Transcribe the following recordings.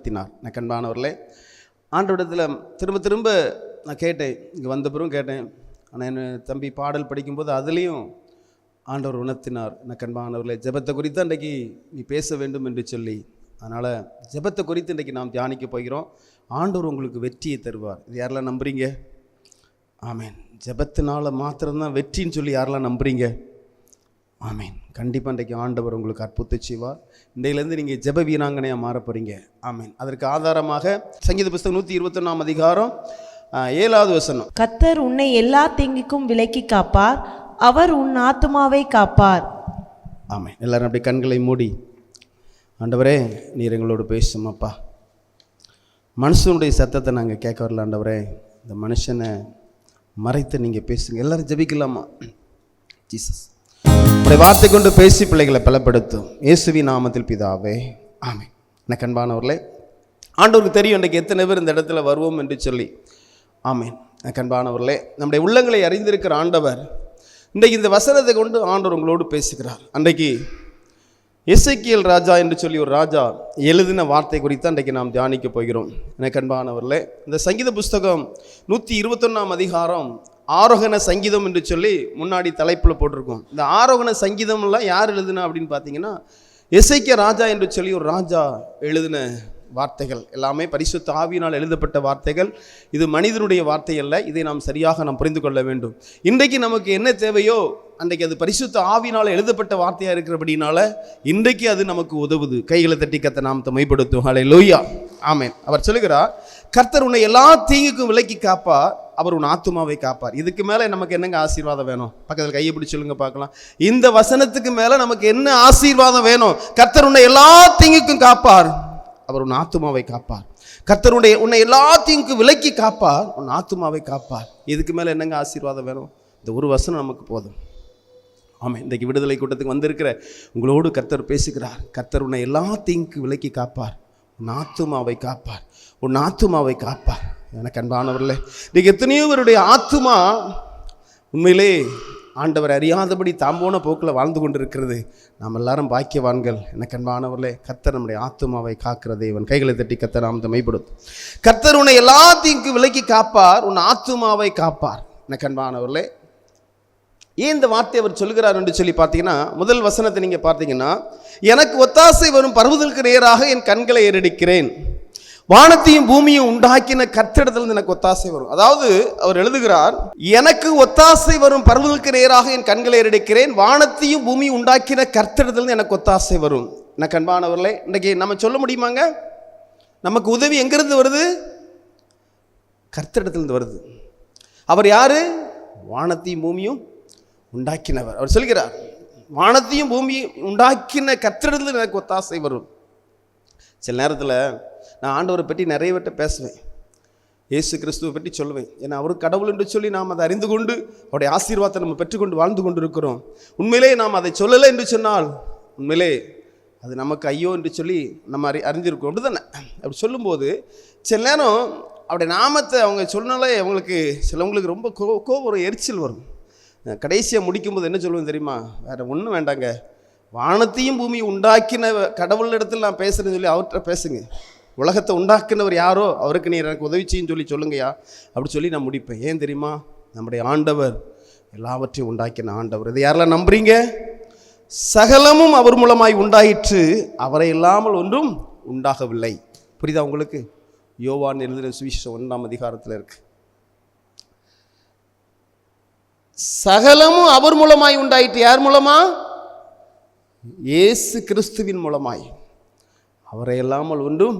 உணர்த்தினார். நான் கண்பானவர்களே, ஆண்டவரிடத்தில் திரும்ப திரும்ப நான் கேட்டேன், இங்கே வந்த பிறகும் கேட்டேன். ஆனால் என் தம்பி பாடல் படிக்கும்போது அதுலேயும் ஆண்டவர் உணர்த்தினார். நான் கண்பானவர்களே, ஜெபத்தை குறித்து அன்றைக்கு நீ பேச வேண்டும் என்று சொல்லி. அதனால் ஜெபத்தை குறித்து இன்றைக்கி நாம் தியானிக்க போகிறோம். ஆண்டவர் உங்களுக்கு வெற்றியை தருவார். இது யாரெல்லாம் நம்புறீங்க? ஆமேன். ஜெபத்தினால மாத்திரம்தான் வெற்றின்னு சொல்லி யாரெல்லாம் நம்புறீங்க? ஆமேன். கண்டிப்பாக இன்றைக்கு ஆண்டவர் உங்களுக்கு அற்புதத்தை செய்வார். இன்றையிலேருந்து நீங்கள் ஜெப வீராங்கனையாக மாற போகிறீங்க. ஆமேன். அதற்கு ஆதாரமாக சங்கீத புஸ்தகம் 121 அதிகாரம் 7வது வசனம். கர்த்தர் உன்னை எல்லா தீங்குக்கும் விலக்கி காப்பார், அவர் உன் ஆத்துமாவை காப்பார். ஆமேன். எல்லாரும் அப்படி கண்களை மூடி, ஆண்டவரே நீர் எங்களோடு பேசும் அப்பா. மனுஷனுடைய சத்தத்தை நாங்கள் கேட்க வரல ஆண்டவரே, இந்த மனுஷனை மறைத்து நீங்கள் பேசுங்க. எல்லாரும் ஜெபிக்கலாமா? ஜீசஸ் உடைய வார்த்தை கொண்டு பேசி பிள்ளைகளை பலப்படுத்தும் இயேசுவின் நாமத்தில் பிதாவே, ஆமென். எனக்கு அன்பானவர்களே, ஆண்டவருக்கு தெரியும் இன்றைக்கு எத்தனை பேர் இந்த இடத்துல வருவோம் என்று சொல்லி. ஆமென். எனக்கு அன்பானவர்களே, நம்முடைய உள்ளங்களை அறிந்திருக்கிற ஆண்டவர் இன்றைக்கு இந்த வசனத்தை கொண்டு ஆண்டவர் உங்களோடு பேசுகிறார். அன்றைக்கு எசேக்கியேல் ராஜா என்று சொல்லி ஒரு ராஜா எழுதின வார்த்தை குறித்து அன்றைக்கு நாம் தியானிக்க போகிறோம். எனக்கு அன்பானவர்களே, இந்த சங்கீத புஸ்தகம் 121 அதிகாரம் ஆரோகண சங்கீதம் என்று சொல்லி முன்னாடி தலைப்பில் போட்டிருக்கோம். இந்த ஆரோகண சங்கீதம்லாம் யார் எழுதுனா அப்படின்னு பார்த்தீங்கன்னா, எசேக்கியா ராஜா என்று சொல்லி ஒரு ராஜா எழுதின வார்த்தைகள் எல்லாமே பரிசுத்த ஆவியினால் எழுதப்பட்ட வார்த்தைகள். இது மனிதனுடைய வார்த்தை அல்ல. இதை நாம் சரியாக புரிந்து கொள்ள வேண்டும். இன்றைக்கு நமக்கு என்ன தேவையோ அன்றைக்கு அது பரிசுத்த ஆவியினால் எழுதப்பட்ட வார்த்தையாக இருக்கிறபடினால இன்றைக்கு அது நமக்கு உதவுது. கைகளை தட்டி கர்த்தர் நாமத்தை மைப்படுத்தும். ஹல்லேலூயா, ஆமென். அவர் சொல்லுகிறார், கர்த்தர் உன்னை எல்லா தீங்குக்கும் விலக்கி காப்பார், அவர் உன் ஆத்துமாவை காப்பார். இதுக்கு மேலே நமக்கு என்னங்க ஆசீர்வாதம் வேணும்? பக்கத்தில் கையை பிடிச்சி சொல்லுங்க பார்க்கலாம். இந்த வசனத்துக்கு மேலே நமக்கு என்ன ஆசீர்வாதம் வேணும்? கர்த்தர் உன்னை எல்லா தீங்குக்கும் காப்பார், அவர் உன் ஆத்துமாவை காப்பார். கர்த்தருடைய உன்னை எல்லா தீங்குக்கும் விலக்கி காப்பார், உன் ஆத்துமாவை காப்பார். இதுக்கு மேலே என்னங்க ஆசீர்வாதம் வேணும்? இந்த ஒரு வசனம் நமக்கு போதும். ஆமாம். இன்றைக்கு விடுதலை கூட்டத்துக்கு வந்திருக்கிற உங்களோடு கர்த்தர் பேசுகிறார். கர்த்தர் உன்னை எல்லா தீங்குக்கும் விலக்கி காப்பார், உன் ஆத்துமாவை காப்பார், உன் ஆத்துமாவை காப்பார். எனக்கு அன்பானவர்களே, இன்றைக்கு எத்தனையோ பேருடைய ஆத்துமா உண்மையிலே ஆண்டவர் அறியாதபடி தாம்போன போக்கில் வாழ்ந்து கொண்டிருக்கிறது. நாம் எல்லாரும் பாக்கியவான்கள். எனக்கு அன்பானவர்களே, கர்த்தர் நம்முடைய ஆத்துமாவை காக்கிற தேவன். கைகளை தட்டி கர்த்தர் நாமத்தை மைப்படுத்தும். கர்த்தர் உன்னை எல்லா தீங்குக்கும் விலக்கி காப்பார், உன் ஆத்துமாவை காப்பார். எனக்கு அன்பானவர்களே, ஏன் இந்த வார்த்தை அவர் சொல்கிறார் என்று சொல்லி பார்த்தீங்கன்னா, முதல் வசனத்தை நீங்கள் பார்த்தீங்கன்னா, எனக்கு ஒத்தாசை வரும் பர்வதங்களுக்கு நேராக என் கண்களை ஏறெடுக்கிறேன், வானத்தையும் பூமியும் உண்டாக்கின கர்த்தரிடத்திலிருந்து எனக்கு ஒத்தாசை வரும். அதாவது அவர் எழுதுகிறார், எனக்கு ஒத்தாசை வரும் பர்வதங்களுக்கு நேராக என் கண்களை ஏறெடுக்கிறேன், வானத்தையும் பூமியும் உண்டாக்கின கர்த்தரிடத்திலிருந்து எனக்கு ஒத்தாசை வரும். எனக்கு அன்பானவர்களே, இன்றைக்கி நம்ம சொல்ல முடியுமாங்க நமக்கு உதவி எங்கிருந்து வருது? கர்த்தரிடத்திலிருந்து வருது. அவர் யாரு? வானத்தையும் பூமியும் உண்டாக்கினவர். அவர் சொல்கிறார், வானத்தையும் பூமியும் உண்டாக்கின கர்த்தரிடத்திலிருந்து எனக்கு ஒத்தாசை வரும். சில நேரத்தில் நான் ஆண்டவரை பற்றி நிறைய பேர்ட்ட பேசுவேன், இயேசு கிறிஸ்துவை பற்றி சொல்லுவேன். ஏன்னா அவர் கடவுள் என்று சொல்லி நாம் அதை அறிந்து கொண்டு அவருடைய ஆசீர்வாதத்தை நம்ம பெற்றுக்கொண்டு வாழ்ந்து கொண்டு இருக்கிறோம். உண்மையிலே நாம் அதை சொல்லலை என்று சொன்னால் உண்மையிலே அது நமக்கு ஐயோ என்று சொல்லி நம்ம அறிஞ்சிருக்கோம். அப்படி தானே? அப்படி சொல்லும்போது சில நேரம் அவருடைய நாமத்தை அவங்க சொன்னாலே அவங்களுக்கு சிலவங்களுக்கு ரொம்ப கோபம் எரிச்சல் வரும். கடைசியாக முடிக்கும்போது என்ன சொல்லுவேன் தெரியுமா? வேறு ஒன்றும் வேண்டாங்க, வானத்தையும் பூமியும் உண்டாக்கின கடவுள் இடத்துல நான் பேசுகிறேன்னு சொல்லி அவர்கிட்ட பேசுங்க. உலகத்தை உண்டாக்குனவர் யாரோ அவருக்கு நீர் எனக்கு உதவி செய்யுன்னு சொல்லுங்கய்யா, அப்படி சொல்லி நான் முடிப்பேன். ஏன் தெரியுமா? நம்முடைய ஆண்டவர் எல்லாவற்றையும் உண்டாக்கின ஆண்டவர். இதை யாரெல்லாம் நம்புறீங்க? சகலமும் அவர் மூலமாய் உண்டாயிற்று, அவரை இல்லாமல் ஒன்றும் உண்டாகவில்லை. புரியுதா உங்களுக்கு? யோவான் எழுதின சுவிசேஷம் 1ஆம் அதிகாரத்தில் இருக்கு. சகலமும் அவர் மூலமாய் உண்டாயிற்று. யார் மூலமா? இயேசு கிறிஸ்துவின் மூலமாய். அவரை இல்லாமல் ஒன்றும்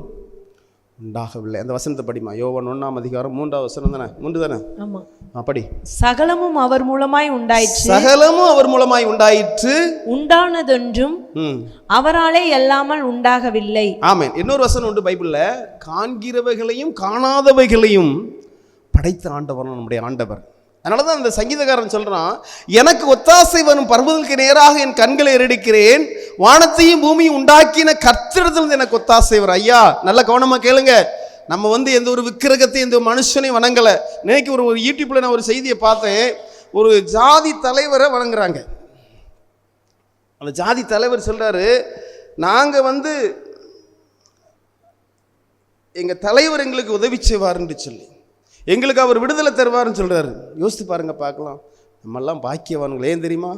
உண்டாகவில்லை. அந்த வசனத்தை படிமா. யோவான் 1ஆம் அதிகாரம் 3ஆம் வசனம் தானே? 3 தானே? ஆமா. படி. சகலமும் அவர் மூலமாய் உண்டாயிற்று, சகலமும் அவர் மூலமாய் உண்டாயிற்று, உண்டானதொன்றும் அவராலே இல்லாமல் உண்டாகவில்லை. ஆமென். இன்னொரு வசனம் உண்டு பைபிள்ல, காண்கிறவைகளையும் காணாதவைகளையும் படைத்த ஆண்டவர் நம்முடைய ஆண்டவர். அதனால தான் அந்த சங்கீதக்காரன் சொல்றான், எனக்கு ஒத்தாசை வரும் பர்வதங்களுக்கு நேராக என் கண்களை ஏறெடுக்கிறேன், வானத்தையும் பூமியும் உண்டாக்கின கர்த்தரிடத்திலிருந்து எனக்கு ஒத்தாசை வரும். ஐயா நல்ல கவனமா கேளுங்க. நம்ம எந்த ஒரு விக்கிரகத்தையும் எந்த மனுஷனையும் வணங்கலை. இன்னைக்கு ஒரு யூடியூப்ல நான் ஒரு செய்தியை பார்த்தேன். ஒரு ஜாதி தலைவரை வணங்குறாங்க. அந்த ஜாதி தலைவர் சொல்றாரு, நாங்க எங்கள் தலைவர் எங்களுக்கு உதவி செய்வார்ன்னு சொல்லி, எங்களுக்கு அவர் விடுதலை தருவார்னு சொல்கிறாரு. யோசித்து பாருங்க, பார்க்கலாம். நம்மெல்லாம் பாக்கியவான்கள். ஏன் தெரியுமா?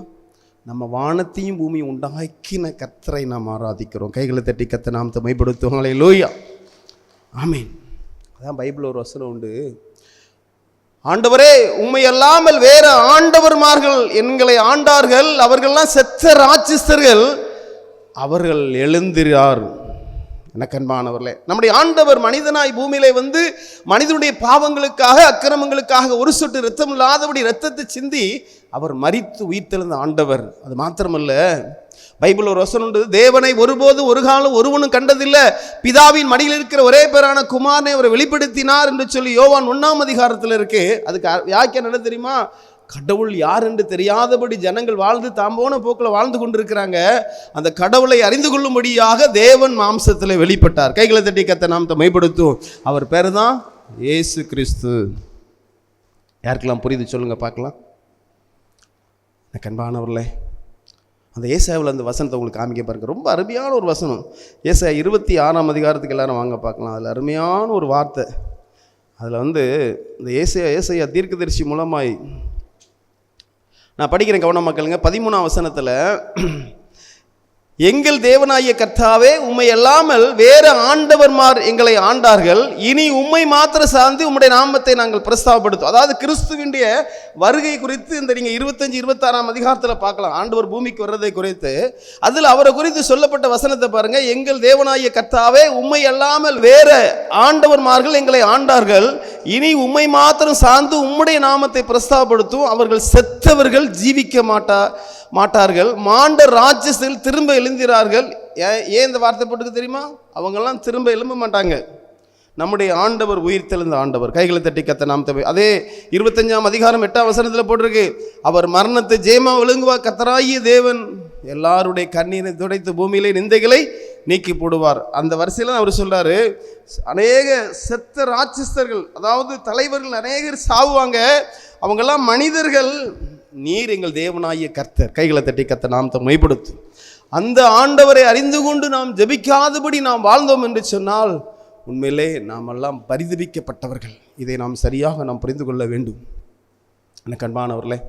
நம்ம வானத்தையும் பூமியும் உண்டாக்கின கர்த்தரை நாம் ஆராதிக்கிறோம். கைகளை தட்டி கர்த்தர் நாமத்தை மைப்படுத்துவோம். ஹல்லேலூயா, ஆமென். அதான் பைபிள் ஒரு வசனம் உண்டு, ஆண்டவரே உம்மை அல்லாமல் வேற ஆண்டவர்மார்கள் எங்களை ஆண்டார்கள், அவர்கள்லாம் செத்த ராட்சஸ்தர்கள், அவர்கள் எழுந்திரார். எனக்கு அன்பானவர்களே, நம்முடைய ஆண்டவர் மனிதனாய் பூமியிலே வந்து மனிதனுடைய பாவங்களுக்காக அக்கிரமங்களுக்காக ஒரு சொட்டு ரத்தம் இல்லாதபடி ரத்தத்தை சிந்தி அவர் மரித்து உயிர்த்தெழுந்த ஆண்டவர். அது மாத்திரமல்ல, பைபிள் ஒரு வசனம் உண்டு, தேவனை ஒருபோது ஒரு காலம் ஒருவனும் கண்டதில்லை, பிதாவின் மடியில் இருக்கிற ஒரே பேரான குமாரனை அவர் வெளிப்படுத்தினார் என்று சொல்லி யோவான் 1ஆம் அதிகாரத்தில் இருக்கு. அதுக்கு வியாக்கியானம் என்ன தெரியுமா? கடவுள் யார் என்று தெரியாதபடி ஜனங்கள் வாழ்ந்து தாம் போன போக்கில் வாழ்ந்து கொண்டிருக்கிறாங்க. அந்த கடவுளை அறிந்து கொள்ளும்படியாக தேவன் மாம்சத்தில் வெளிப்பட்டார். கைகளை தட்டி கர்த்தர் நாமத்தை மைப்படுத்தும். அவர் பேர் தான் இயேசு கிறிஸ்து. யாருக்கெல்லாம் புரியுது சொல்லுங்க பார்க்கலாம். அன்பானவர்களே, அந்த ஏசாயாவில் அந்த வசனத்தை உங்களுக்கு காமிக்க பாருங்க. ரொம்ப அருமையான ஒரு வசனம். ஏசாயா 26ஆம் அதிகாரத்துக்கு எல்லாரும் வாங்க பார்க்கலாம். அதில் அருமையான ஒரு வார்த்தை. அதில் வந்து இந்த ஏசாயா தீர்க்கதரிசி மூலமாய் நான் படிக்கிறேன், கவனமாக கேளுங்க. 13ஆம் வசனத்தில், எங்கள் தேவனாகிய கர்த்தாவே உம்மை அல்லாமல் வேற ஆண்டவர்மார் எங்களை ஆண்டார்கள், இனி உம்மை மாத்திரம் சார்ந்து உம்முடைய நாமத்தை நாங்கள் பிரஸ்தாபப்படுத்தும். அதாவது கிறிஸ்துவினுடைய வருகை குறித்து இந்த நீங்கள் 25-26ஆம் அதிகாரத்தில் பார்க்கலாம். ஆண்டவர் பூமிக்கு வர்றதை குறித்து அதில் அவரை குறித்து சொல்லப்பட்ட வசனத்தை பாருங்க. எங்கள் தேவனாகிய கர்த்தாவே உம்மை அல்லாமல் வேற ஆண்டவர்மார்கள் எங்களை ஆண்டார்கள், இனி உம்மை மாத்திரம் சார்ந்து உம்முடைய நாமத்தை பிரஸ்தாபப்படுத்தும். அவர்கள் செத்தவர்கள் ஜீவிக்க மாட்டார்கள், மாண்ட ராட்சசர்கள் திரும்ப எழுந்திரார்கள். ஏன் இந்த வார்த்தை போட்டுக்கு தெரியுமா? அவங்கெல்லாம் திரும்ப எழும்ப மாட்டாங்க. நம்முடைய ஆண்டவர் உயிர்த்தெழுந்த ஆண்டவர். கைகளை தட்டி கர்த்தர் நாமத்தை. அதே 25ஆம் அதிகாரம் 8ஆம் வசனத்தில் போட்டிருக்கு, அவர் மரணத்தை ஜெயமா விழுங்குவார், கர்த்தராகிய தேவன் எல்லாருடைய கண்ணீரை துடைத்து பூமியிலே நிந்தைகளை நீக்கி போடுவார். அந்த வரிசையில் அவர் சொல்றாரு, அநேக செத்த ராட்சஸ்தர்கள், அதாவது தலைவர்கள் அநேகர் சாவுவாங்க, அவங்கெல்லாம் மனிதர்கள், நீர் எங்கள் தேவனாகிய கர்த்தர். கைகளை தட்டி கர்த்தர் நாமத்தை மைப்படுத்தும். அந்த ஆண்டவரை அறிந்து கொண்டு நாம் ஜெபிக்காதபடி நாம் வாழ்ந்தோம் என்று சொன்னால் உண்மையிலே நாம் எல்லாம் பரிதபிக்கப்பட்டவர்கள். இதை நாம் சரியாக நாம் புரிந்து கொள்ள வேண்டும். எனக்கு அன்பானவர்களே,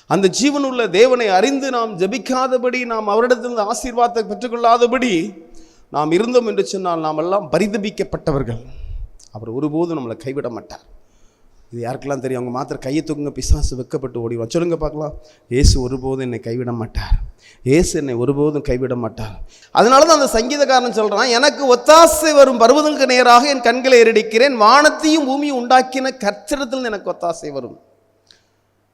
அந்த ஜீவனுள்ள தேவனை அறிந்து நாம் ஜெபிக்காதபடி, நாம் அவரிடத்திலிருந்து ஆசீர்வாதத்தை பெற்றுக்கொள்ளாதபடி நாம் இருந்தோம் என்று சொன்னால் நாம் எல்லாம் பரிதபிக்கப்பட்டவர்கள். அவர் ஒருபோதும் நம்மளை கைவிட மாட்டார். இது யாருக்கெல்லாம் தெரியும்? அவங்க மாத்திரம் கையை தூக்குங்க, பிசாசு வெக்கப்பட்டு ஓடிவான். சொல்லுங்க பார்க்கலாம். இயேசு ஒருபோதும் என்னை கைவிட மாட்டார். இயேசு என்னை ஒருபோதும் கைவிட மாட்டார். அதனால தான் அந்த சங்கீதக்காரன் சொல்கிறான், எனக்கு ஒத்தாசை வரும் பர்வதங்களுக்கு நேராக என் கண்களை ஏறெடுக்கிறேன், வானத்தையும் பூமியும் உண்டாக்கின கர்த்தரிடத்தில் எனக்கு ஒத்தாசை வரும்.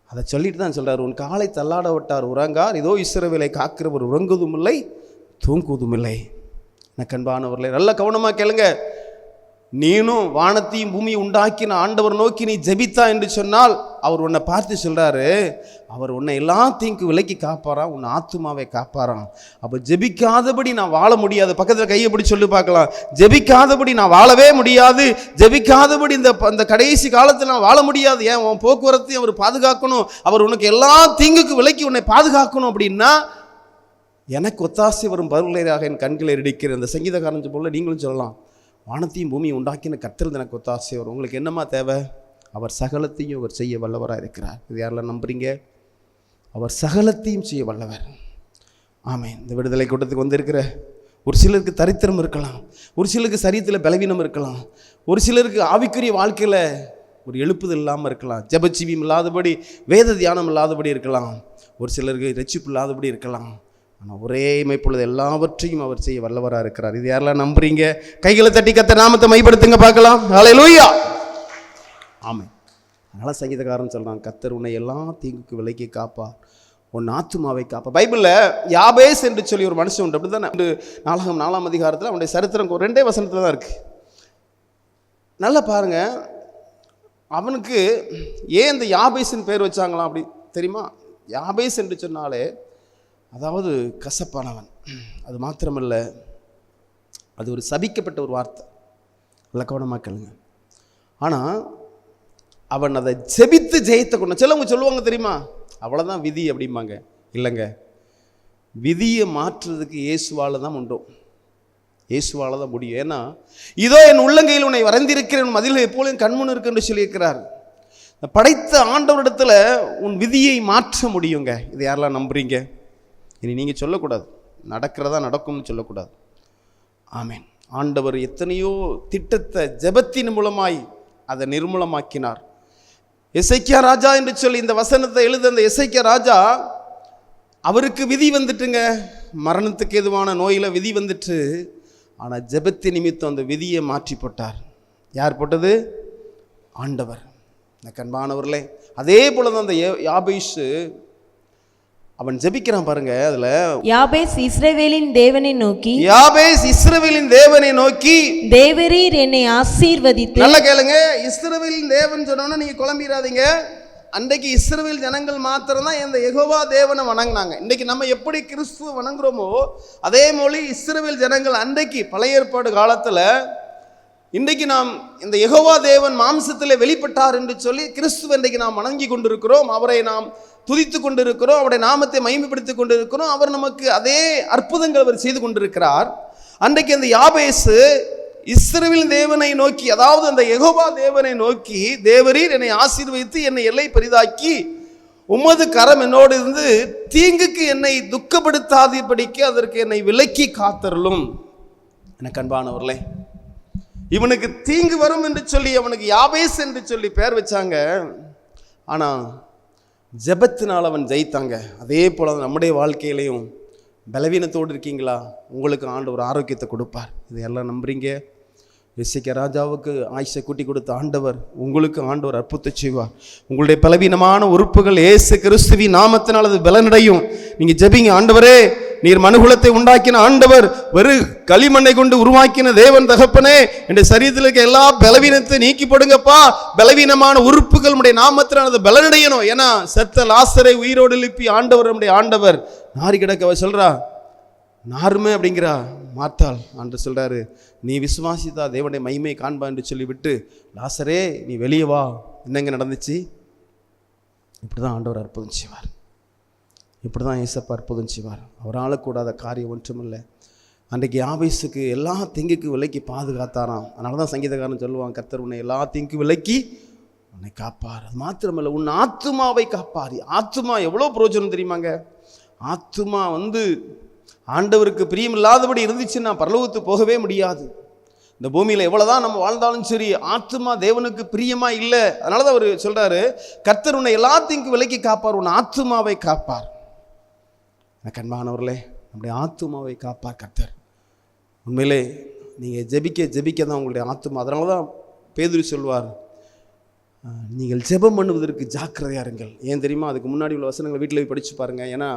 அதை சொல்லிட்டு தான் சொல்கிறார், உன் காலை தள்ளாட விட்டார் உறங்கார், இதோ இஸ்ரவேலை காக்கிறவர் உறங்குவதும் இல்லை தூங்குவதும் இல்லை. எனக்கு அன்பானவர்களே, நல்ல கவனமாக கேளுங்க. நீனும் வானத்தையும் பூமியை உண்டாக்கின ஆண்டவர் நோக்கி நீ ஜெபித்தா என்று சொன்னால் அவர் உன்னை பார்த்து சொல்கிறாரு, அவர் உன்னை எல்லாத்தையும் விலக்கி காப்பாராம், உன் ஆத்துமாவை காப்பாராம். அப்போ ஜெபிக்காதபடி நான் வாழ முடியாது. பக்கத்தில் கையை பிடி சொல்லி பார்க்கலாம். ஜெபிக்காதபடி நான் வாழவே முடியாது. ஜெபிக்காதபடி இந்த கடைசி காலத்தில் நான் வாழ முடியாது. ஏன்? உன் போக்குவரத்தையும் அவர் பாதுகாக்கணும், அவர் உனக்கு எல்லா தீங்குக்கு விலக்கி உன்னை பாதுகாக்கணும். அப்படின்னா எனக்கு ஒத்தாசை வரும் பருவலையாக என் கண்களை இடிக்கிற இந்த சங்கீதக்காரன் போல நீங்களும் சொல்லலாம், வானத்தையும் பூமியை உண்டாக்கின கர்த்தர் எனக்கு ஒத்தாசை வரும். உங்களுக்கு என்னம்மா தேவை? அவர் சகலத்தையும் அவர் செய்ய வல்லவராக இருக்கிறார். இது யாரெல்லாம் நம்புறீங்க? அவர் சகலத்தையும் செய்ய வல்லவர். ஆமென். இந்த விடுதலை கூட்டத்துக்கு வந்திருக்கிற ஒரு சிலருக்கு தரித்திரம் இருக்கலாம், ஒரு சிலருக்கு சரீரத்தில் பலவீனம் இருக்கலாம், ஒரு சிலருக்கு ஆவிக்குரிய வாழ்க்கையில் ஒரு எழுப்புதல் இல்லாமல் இருக்கலாம், ஜெபஜீவியம் இல்லாதபடி, வேத தியானம் இல்லாதபடி இருக்கலாம், ஒரு சிலருக்கு இரட்சிப்பு இல்லாதபடி இருக்கலாம். ஆனால் ஒரே இமைப்பொழுது எல்லாவற்றையும் அவர் செய்ய வல்லவராக இருக்கிறார். இது யாரெல்லாம் நம்புறீங்க? கைகளை தட்டி கர்த்தர் நாமத்தை மைப்படுத்துங்க பார்க்கலாம். ஹல்லேலூயா, ஆமென். அதனால் சங்கீதக்காரன் சொல்கிறான், கர்த்தர் உன்னை எல்லா தீங்குக்கு விலக்கி காப்பார், உன் ஆத்துமாவை காப்பா. பைபிளில் யாபேஸ் என்று சொல்லி ஒரு மனுஷன் உண்டு. அப்படி தானே? 4ஆம் அதிகாரத்தில் அவனுடைய சரித்திரம் 2 வசனத்தில் தான் இருக்குது. நல்லா பாருங்க, அவனுக்கு ஏன் இந்த யாபேஸின் பேர் வச்சாங்களாம் அப்படி தெரியுமா? யாபேஸ் என்று சொன்னாலே அதாவது கசப்பானவன். அது மாத்திரமல்ல, அது ஒரு சபிக்கப்பட்ட ஒரு வார்த்தை. நல்ல கவனமாக கேளுங்க. ஆனால் அவன் அதை ஜெபித்து ஜெயித்த கொண்டு சிலவங்க சொல்லுவாங்க தெரியுமா, அவ்வளோதான் விதி அப்படிம்பாங்க. இல்லைங்க, விதியை மாற்றுறதுக்கு இயேசுவால் தான் உண்டோ. இயேசுவால தான் முடியும். ஏன்னா இதோ என் உள்ளங்கையில் உன்னை வரைந்திருக்கிறேன், மதில்கள் எப்பொழுதும் கண்முன் இருக்கு என்று சொல்லியிருக்கிறார். படைத்த ஆண்டவரிடத்துல உன் விதியை மாற்ற முடியுங்க. இதை யாரெல்லாம் நம்புறீங்க? இனி நீங்கள் சொல்லக்கூடாது, நடக்கிறதா நடக்கும்னு சொல்லக்கூடாது. ஆமென். ஆண்டவர் எத்தனையோ திட்டத்தை ஜெபத்தின் மூலமாய் அதை நிர்மூலமாக்கினார். எசேக்கியா ராஜா என்று சொல்லி இந்த வசனத்தை எழுத அந்த எசேக்கியா ராஜா, அவருக்கு விதி வந்துட்டுங்க, மரணத்துக்கு எதுவான நோயில் விதி வந்துட்டு. ஆனால் ஜெபத்தின் நிமித்தம் அந்த விதியை மாற்றி போட்டார். யார் போட்டது? ஆண்டவர். கண்பானவர்களே, அதே போல தான் அந்த யாபேசு அவன் ஜெபிக்கிறான் பாருங்க. அதுல யாபேஸ் இஸ்ரவேலின் தேவனை நோக்கி, யாபேஸ் இஸ்ரவேலின் தேவனை நோக்கி, தேவரீர் என்னை ஆசீர்வதித்து. நல்லா கேளுங்க, இஸ்ரவேலின் தேவன் சொன்னோன்னா நீங்க குழம்பிடாதீங்க. அன்றைக்கு இஸ்ரவேல் ஜனங்கள் மாத்திரம் தான் இந்த யெகோவா தேவனை வணங்கினாங்க. இன்னைக்கு நம்ம எப்படி கிறிஸ்துவ வணங்குறோமோ அதே மொழி இஸ்ரவேல் ஜனங்கள் அன்றைக்கு பழைய ஏற்பாடு காலத்துல, இன்றைக்கு நாம் இந்த யெகோவா தேவன் மாம்சத்தில் வெளிப்பட்டார் என்று சொல்லி கிறிஸ்துவ இன்றைக்கு நாம் வணங்கி கொண்டிருக்கிறோம். அவரை நாம் துதித்து கொண்டிருக்கிறோம், அவருடைய நாமத்தை மகிமைப்படுத்திக் கொண்டிருக்கிறோம். அவர் நமக்கு அதே அற்புதங்கள் அவர் செய்து கொண்டிருக்கிறார். அன்றைக்கு அந்த யாபேசு இஸ்ரவேல் தேவனை நோக்கி, அதாவது அந்த யெகோவா தேவனை நோக்கி, தேவரீர் என்னை ஆசீர்வதித்து என்னை எல்லை பெரிதாக்கி உமது கரம் என்னோடு இருந்து தீங்குக்கு என்னை துக்கப்படுத்தாதபடிக்கு அதற்கு என்னை விலக்கி காத்தருளும். எனக்கு அன்பானவர்களே, இவனுக்கு தீங்கு வரும் என்று சொல்லி அவனுக்கு யாபேஸ் என்று சொல்லி பெயர் வச்சாங்க. ஆனால் ஜெபத்தினால் அவன் ஜெயித்தாங்க. அதே போல நம்முடைய வாழ்க்கையிலையும் பலவீனத்தோடு இருக்கீங்களா? உங்களுக்கு ஆண்டவர் ஆரோக்கியத்தை கொடுப்பார். இதையெல்லாம் நம்புறீங்க? எசேக்கியா ராஜாவுக்கு ஆயுசை கூட்டி கொடுத்த ஆண்டவர் உங்களுக்கு ஆண்டவர் அற்புதத்தை செய்வார். உங்களுடைய பலவீனமான உறுப்புகள் இயேசு கிறிஸ்துவின் நாமத்தினால் அது பலனடையும். நீங்க ஜெபிங்க, ஆண்டவரே நீர் மனுகுலத்தை உண்டாக்கின ஆண்டவர், வெறு களிமண்ணை கொண்டு உருவாக்கின தேவன் தகப்பனே, என்ற சரீரத்தில் இருக்க எல்லா பலவீனத்தை நீக்கி போடுங்கப்பா. பலவீனமான உறுப்புகள் நம்முடைய நாமத்தினால் அது பலனடையணும். ஏன்னா செத்த லாசரை உயிரோடு எழுப்பி ஆண்டவர் நம்முடைய ஆண்டவர் நாரி கிடக்க சொல்றா, நாருமே அப்படிங்கிறா மாத்தாள். ஆண்டு சொல்றாரு, நீ விசுவாசித்தா தேவனுடைய மகிமை காண்பா என்று சொல்லிவிட்டு, லாசரே நீ வெளியே வா. என்னங்க நடந்துச்சு? இப்படிதான் ஆண்டவர் அற்புதம் செய்வார். இப்படிதான் ஏசப்பா அற்புதம் செய்வார். அவரால் கூடாத காரியம் ஒன்றுமில்லை. அன்றைக்கு யாபேசுக்கு எல்லா தீங்குக்கு விலக்கி பாதுகாத்தாராம். அதனால தான் சங்கீதக்காரன் சொல்லுவான், கர்த்தர் உன்னை எல்லா தீங்கு விலக்கி உன்னை காப்பார். அது மாத்திரமல்ல, உன் ஆத்துமாவை காப்பார். ஆத்துமா எவ்வளோ பிரயோஜனம் தெரியுமாங்க? ஆத்துமா ஆண்டவருக்கு பிரியமில்லாதபடி இருந்துச்சுன்னா பரலோகத்துக்கு போகவே முடியாது. இந்த பூமியில் எவ்வளோதான் நம்ம வாழ்ந்தாலும் சரி, ஆத்துமா தேவனுக்கு பிரியமா இல்லை. அதனால தான் அவர் சொல்றாரு, கர்த்தர் உன்னை எல்லாத்தையும் விலக்கி காப்பார், உன் ஆத்துமாவை காப்பார். கண்பானவர்களே, நம்முடைய ஆத்துமாவை காப்பார் கர்த்தர். உண்மையிலே நீங்கள் ஜெபிக்க தான் உங்களுடைய ஆத்துமா. அதனால தான் பேதுரு சொல்வார், நீங்கள் ஜெபம் பண்ணுவதற்கு ஜாக்கிரதையாக இருங்கள். ஏன் தெரியுமா? அதுக்கு முன்னாடி உள்ள வசனங்களை வீட்டில் போய் படித்து பாருங்கள். ஏன்னா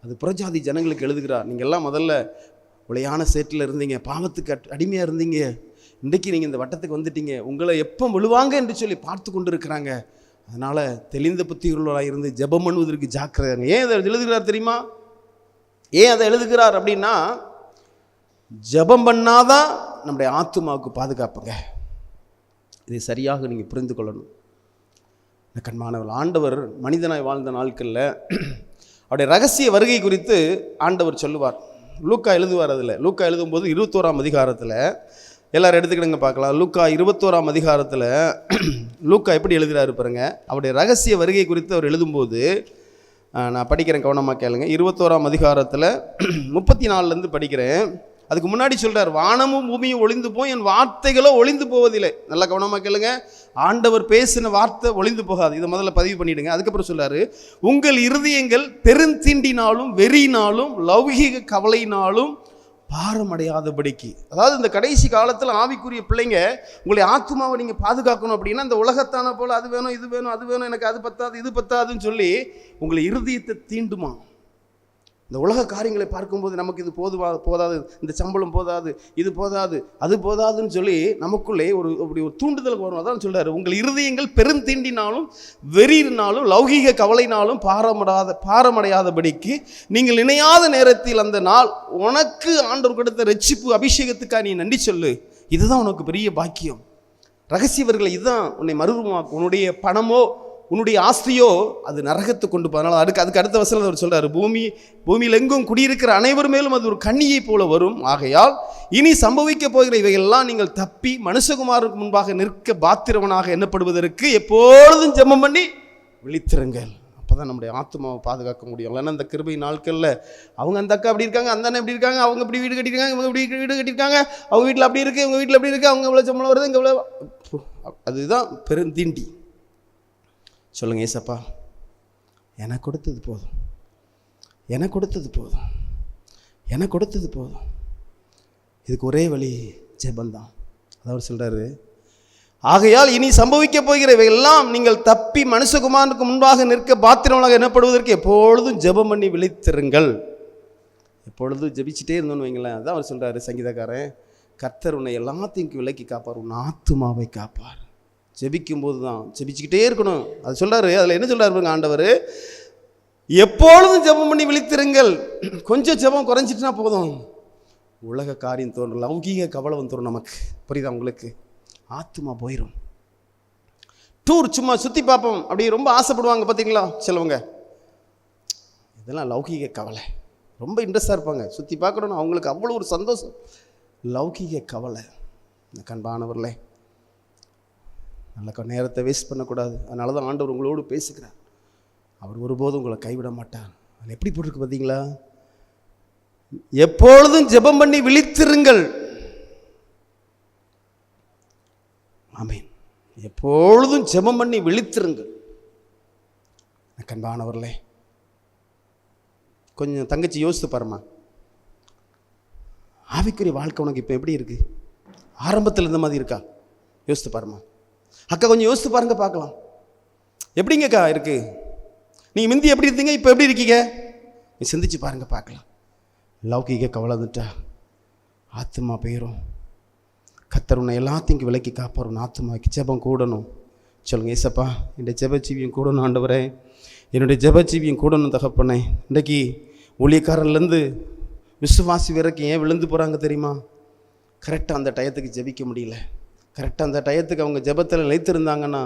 அது புறஜாதி ஜனங்களுக்கு எழுதுகிறார். நீங்கள் எல்லாம் முதல்ல உளையான சேற்றில் இருந்தீங்க, பாவத்துக்கு அடிமையாக இருந்தீங்க. இன்றைக்கு நீங்கள் இந்த வட்டத்துக்கு வந்துட்டீங்க. உங்களை எப்போ விழுவாங்க என்று சொல்லி பார்த்து கொண்டு இருக்கிறாங்க. அதனால் தெளிந்த புத்திகளோட இருந்து ஜெபம் பண்ணுவதற்கு ஜாக்கிரதையாக. ஏன் அதை எழுதுகிறார் தெரியுமா? ஏன் அதை எழுதுகிறார் அப்படின்னா, ஜெபம் பண்ணாதான் நம்முடைய ஆத்துமாவுக்கு பாதுகாப்புங்க. இதை சரியாக நீங்கள் புரிந்து கொள்ளணும். கண்மானவர், ஆண்டவர் மனிதனாய் வாழ்ந்த நாட்களில் அவருடைய ரகசிய வருகை குறித்து ஆண்டவர் சொல்லுவார். லூக்கா எழுதுவார். அதில் லூக்கா எழுதும்போது 21ஆம் அதிகாரத்தில், எல்லாரும் எடுத்துக்கிடுங்க பார்க்கலாம். லூக்கா 21ஆம் அதிகாரத்தில் லூக்கா எப்படி எழுதுகிறாரு பாருங்க. அவருடைய ரகசிய வருகை குறித்து அவர் எழுதும்போது, நான் படிக்கிறேன், கவனமாக கேளுங்க. 21ஆம் அதிகாரத்தில் 34லேருந்து படிக்கிறேன். அதுக்கு முன்னாடி சொல்கிறார், வானமும் பூமியும் ஒளிந்து போய் என் வார்த்தைகளோ ஒளிந்து போவதில்லை. நல்லா கவனமாக கேளுங்க. ஆண்டவர் பேசின வார்த்தை ஒளிந்து போகாது. இதை முதல்ல பதிவு பண்ணிவிடுங்க. அதுக்கப்புறம் சொல்கிறாரு, உங்கள் இருதயங்கள் பெருந்திண்டினாலும் வெறியினாலும் லௌகீக கவலையினாலும் பாரமடையாதபடிக்கு. அதாவது இந்த கடைசி காலத்தில் ஆவிக்குரிய பிள்ளைங்க உங்களுடைய ஆத்துமாவை நீங்கள் பாதுகாக்கணும் அப்படின்னா, இந்த உலகத்தான போல் அது வேணும் இது வேணும் அது வேணும், எனக்கு அது பத்தாது இது பத்தாதுன்னு சொல்லி உங்களை இருதயத்தை தீண்டுமா. இந்த உலக காரியங்களை பார்க்கும்போது நமக்கு இது போதாது, இந்த சம்பளம் போதாது, இது போதாது, அது போதாதுன்னு சொல்லி நமக்குள்ளே அப்படி ஒரு தூண்டுதல் வரும். அதான் சொல்றாரு, உங்கள் இருதயங்கள் பெருந்தீண்டினாலும் வெறியினாலும் லௌகீக கவலைனாலும் பாரமடையாதபடிக்கு நீங்கள் நினையாத நேரத்தில் அந்த நாள் உனக்கு ஆண்டவர் கொடுத்த ரட்சிப்பு அபிஷேகத்துக்காக நீ நன்றி சொல்லு. இதுதான் உனக்கு பெரிய பாக்கியம். ரகசியவர்களை இதுதான் உன்னை மறுரூபமாக்கும். உன்னுடைய பணமோ உன்னுடைய ஆஸ்தியோ அது நரகத்தை கொண்டு போனாலும் அதுக்கு அடுத்த வசனம் அவர் சொல்றாரு, பூமியில் எங்கும் குடியிருக்கிற அனைவர் மேலும் அது ஒரு கண்ணியை போல வரும். ஆகையால் இனி சம்பவிக்க போகிற இவையெல்லாம் நீங்கள் தப்பி மனுஷகுமாருக்கு முன்பாக நிற்க பாத்திரவனாக எண்ணப்படுவதற்கு எப்பொழுதும் ஜெபம் பண்ணி விழித்திருங்கள். அப்போதான் நம்முடைய ஆத்மாவை பாதுகாக்க முடியும். இல்லைன்னா இந்த கிருபை நாட்களில் அவங்க அந்த அக்கா அப்படி இருக்காங்க, அந்த அண்ணன் எப்படி இருக்காங்க, அவங்க இப்படி வீடு கட்டியிருக்காங்க, இவங்க இப்படி வீடு கட்டியிருக்காங்க, அவங்க வீட்டில் அப்படி இருக்குது, இவங்க வீட்டில் அப்படி இருக்குது, அவங்க இவ்வளோ சம்பளம் வருது, இங்கே இவ்வளோ, அதுதான் பெருந்தீண்டி. சொல்லுங்கள், ஏசப்பா எனக்கு கொடுத்தது போதும், எனக்கு கொடுத்தது போதும், எனக்கு கொடுத்தது போதும். இதுக்கு ஒரே வழி ஜெபந்தான். அதாவது சொல்கிறாரு, ஆகையால் இனி சம்பவிக்க போகிறவை எல்லாம் நீங்கள் தப்பி மனுஷகுமாரனுக்கு முன்பாக நிற்க பாத்திரங்களாக எண்ணப்படுவதற்கு எப்பொழுதும் ஜெபம் பண்ணி விழித்திருங்கள். எப்பொழுதும் ஜெபிச்சுட்டே இருந்தோன்னு வைங்களேன். அதான் அவர் சொல்கிறாரு சங்கீதக்காரன், கர்த்தர் உன்னை எல்லாத்தையும் விலக்கி காப்பார், உன் ஆத்துமாவை காப்பார். ஜெபிக்கும் போது தான் ஜெபிச்சுக்கிட்டே இருக்கணும். அது சொல்கிறாரு. அதில் என்ன சொல்கிறாரு ஆண்டவர், எப்பொழுதும் ஜெபம் பண்ணி விழித்திருங்கள். கொஞ்சம் ஜெபம் குறைஞ்சிட்டுனா போதும், உலக காரியம் தோன்றும், லௌகீக கவலை வந்துடும் நமக்கு. புரியுதா உங்களுக்கு? ஆத்துமா போயிடும். டூர் சும்மா சுற்றி பார்ப்போம் அப்படி ரொம்ப ஆசைப்படுவாங்க பார்த்தீங்களா சிலவங்க. இதெல்லாம் லௌகீக கவலை. ரொம்ப இன்ட்ரெஸ்டாக இருப்பாங்க, சுற்றி பார்க்கணுன்னு அவங்களுக்கு அவ்வளோ ஒரு சந்தோஷம். லௌகீக கவலை. இந்த கண்பானவர்களே, நல்ல நேரத்தை வேஸ்ட் பண்ணக்கூடாது. அதனால தான் ஆண்டவர் உங்களோடு பேசுகிறார். அவர் ஒருபோதும் உங்களை கைவிட மாட்டார். அதில் எப்படி போட்டிருக்கு பார்த்தீங்களா? எப்பொழுதும் ஜெபம் பண்ணி விழித்திருங்கள். ஆமென். எப்பொழுதும் ஜெபம் பண்ணி விழித்திருங்கள். கண்பானவர்களே, கொஞ்சம் தங்கச்சி யோசித்து பாருமா, ஆவிக்குரிய வாழ்க்கை உனக்கு இப்போ எப்படி இருக்கு? ஆரம்பத்தில் இருந்த மாதிரி இருக்கா? யோசித்து பாருமா. அக்கா கொஞ்சம் யோசித்து பாருங்க பார்க்கலாம். எப்படிங்கக்கா இருக்கு? நீங்கள் முந்தி எப்படி இருந்தீங்க, இப்போ எப்படி இருக்கீங்க? நீ சிந்திச்சு பாருங்க பார்க்கலாம். லௌகீக கவலை வந்துட்டா ஆத்துமா போயிடும். கர்த்தர் உன்னை எல்லாத்தையும் விலக்கி காப்பார். உன் ஆத்துமாவுக்கு ஜெபம் கூடணும். சொல்லுங்கள், ஏசப்பா என்னுடைய ஜெபஜீவியம் கூடணும் ஆண்டவரே, என்னுடைய ஜெபஜீவியம் கூடணும் தகப்பனே. இன்றைக்கி ஊழியக்காரர்லேருந்து விசுவாசி வரைக்கும் ஏன் விழுந்து போகிறாங்க தெரியுமா? கரெக்டாக அந்த டயத்துக்கு ஜெபிக்க முடியல. கரெக்டாக அந்த டயத்துக்கு அவங்க ஜெபத்தில் நிலைத்திருந்தாங்கன்னா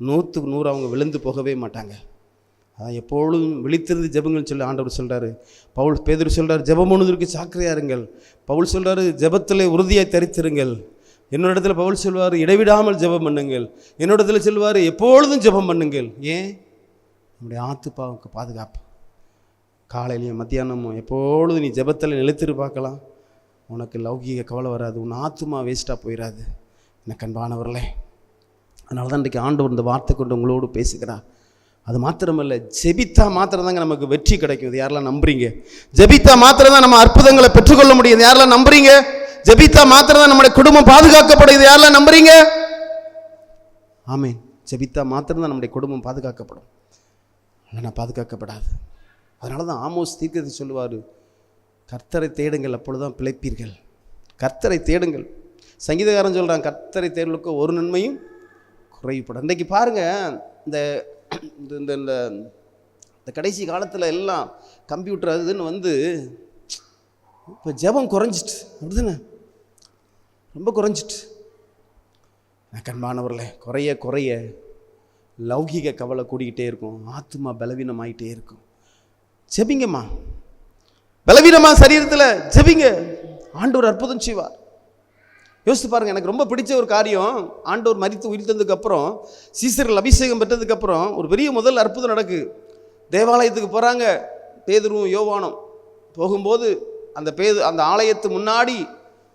100க்கு 100 அவங்க விழுந்து போகவே மாட்டாங்க. அதான் எப்பொழுதும் விழித்திருந்து ஜெபங்கள்னு சொல்லி ஆண்டவர் சொல்கிறாரு. பேதுரு சொல்கிறார், ஜெபம் பண்ணுவதற்கு சாக்கிரையாக இருங்கள். பவுல் சொல்கிறாரு, ஜெபத்தில் உறுதியாக தரித்திருங்கள். என்னோட இடத்துல பவுல் சொல்வார், இடைவிடாமல் ஜெபம் பண்ணுங்கள். என்னோட இடத்துல சொல்வார், எப்பொழுதும் ஜெபம் பண்ணுங்கள். ஏன்? நம்முடைய ஆத்துப்பாவுக்கு பாதுகாப்பு. காலையிலையும் மத்தியானமும் எப்பொழுதும் நீ ஜெபத்தில் நிலைத்திரு பார்க்கலாம். உனக்கு லௌகீக கவலை வராது, உன் ஆத்துமா வேஸ்ட்டாக போயிடாது. எனக்கு அன்பானவர்களே, அதனால தான் இன்றைக்கி ஆண்டவர் இந்த வார்த்தை கொண்டு உங்களோடு பேசுகிறார். அது மாத்திரமல்ல, ஜெபித்தா மாத்திரம் தாங்க நமக்கு வெற்றி கிடைக்கும். இது யாரெல்லாம் நம்புறீங்க? ஜெபித்தா மாத்திரம் தான் நம்ம அற்புதங்களை பெற்றுக்கொள்ள முடியும். யாரெல்லாம் நம்புறீங்க? ஜெபித்தா மாத்திரம் தான் நம்முடைய குடும்பம் பாதுகாக்கப்படும். இது யாரெல்லாம் நம்புறீங்க? ஆமென். ஜெபித்தா மாத்திரம் தான் நம்முடைய குடும்பம் பாதுகாக்கப்படும், இல்லைன்னா பாதுகாக்கப்படாது. அதனால தான் ஆமோஸ் தீர்க்கதரிசி சொல்லுவார், கர்த்தரை தேடுங்கள் அப்பொழுதுதான் பிழைப்பீர்கள். கர்த்தரை தேடுங்கள். சங்கீதக்காரன் சொல்கிறான், கர்த்தரை தேடலுக்கு ஒரு நன்மையும் குறைவுப்படும். இன்றைக்கி பாருங்கள், இந்த இந்த இந்த கடைசி காலத்தில் எல்லாம் கம்ப்யூட்டர் அதுன்னு வந்து இப்போ ஜெபம் குறைஞ்சிட்டு, அப்படிதானே? ரொம்ப குறைஞ்சிட்டு. கண்பானவர்களே, குறைய குறைய லௌகீக கவலை கூடிக்கிட்டே இருக்கும், ஆத்துமா பலவீனமாயிட்டே இருக்கும். ஜெபிங்கம்மா, பலவீனமா சரீரத்தில் ஜெபிங்க, ஆண்டவர் அற்புதம் செய்வார். யோசித்து பாருங்கள். எனக்கு ரொம்ப பிடிச்ச ஒரு காரியம், ஆண்டவர் மரித்து உயிர்த்ததுக்கப்புறம் சீசர்கள் அபிஷேகம் பெற்றதுக்கப்புறம் ஒரு பெரிய முதல் அற்புதம் நடக்குது. தேவாலயத்துக்கு போகிறாங்க பேதுருவும் யோவானும். போகும்போது அந்த ஆலயத்து முன்னாடி